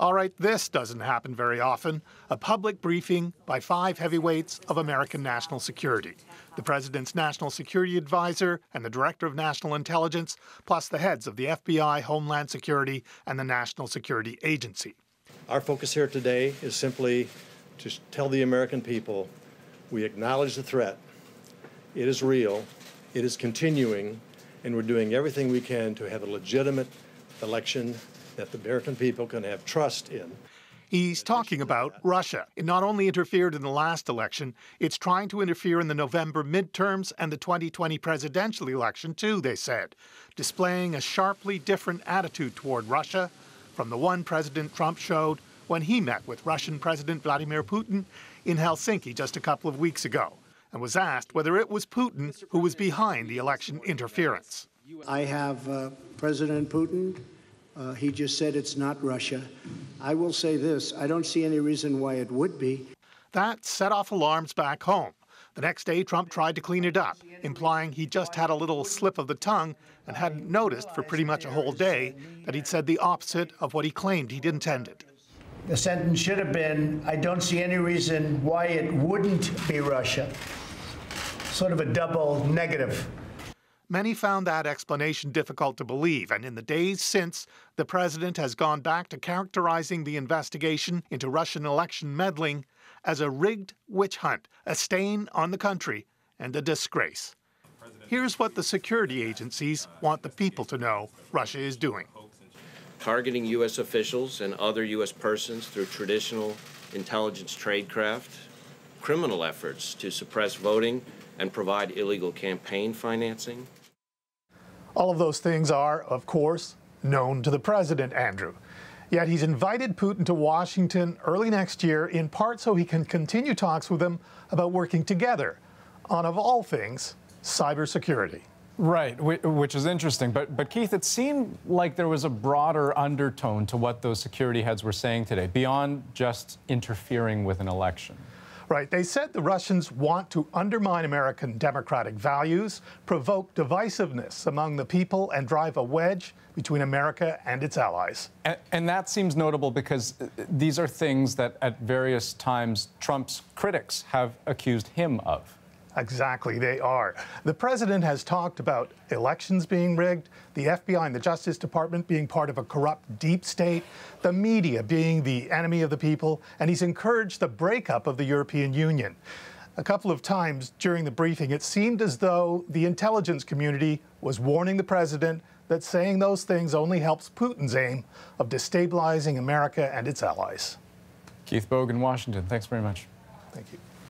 All right, this doesn't happen very often. A public briefing by 5 heavyweights of American national security. The president's national security advisor and the director of national intelligence, plus the heads of the FBI, Homeland Security, and the National Security Agency. Our focus here today is simply to tell the American people we acknowledge the threat. It is real, it is continuing, and we're doing everything we can to have a legitimate election that the American people can have trust in. He's talking about Russia. It not only interfered in the last election, it's trying to interfere in the November midterms and the 2020 presidential election too, they said, displaying a sharply different attitude toward Russia from the one President Trump showed when he met with Russian President Vladimir Putin in Helsinki just a couple of weeks ago, and was asked whether it was Putin who was behind the election interference. I have President Putin. He just said it's not Russia. I will say this, I don't see any reason why it would be. That set off alarms back home. The next day, Trump tried to clean it up, implying he just had a little slip of the tongue and hadn't noticed for pretty much a whole day that he'd said the opposite of what he claimed he'd intended. The sentence should have been, I don't see any reason why it wouldn't be Russia. Sort of a double negative. Many found that explanation difficult to believe, and in the days since, the president has gone back to characterizing the investigation into Russian election meddling as a rigged witch hunt, a stain on the country, and a disgrace. Here's what the security agencies want the people to know Russia is doing. Targeting U.S. officials and other U.S. persons through traditional intelligence tradecraft, criminal efforts to suppress voting and provide illegal campaign financing. All of those things are, of course, known to the president, Andrew. Yet he's invited Putin to Washington early next year, in part so he can continue talks with him about working together on, of all things, cybersecurity. Right, which is interesting. But Keith, it seemed like there was a broader undertone to what those security heads were saying today, beyond just interfering with an election. Right. They said the Russians want to undermine American democratic values, provoke divisiveness among the people, and drive a wedge between America and its allies. And that seems notable because these are things that at various times Trump's critics have accused him of. Exactly, they are. The president has talked about elections being rigged, the FBI and the Justice Department being part of a corrupt deep state, the media being the enemy of the people, and he's encouraged the breakup of the European Union. A couple of times during the briefing, it seemed as though the intelligence community was warning the president that saying those things only helps Putin's aim of destabilizing America and its allies. Keith Bogan, Washington, thanks very much. Thank you.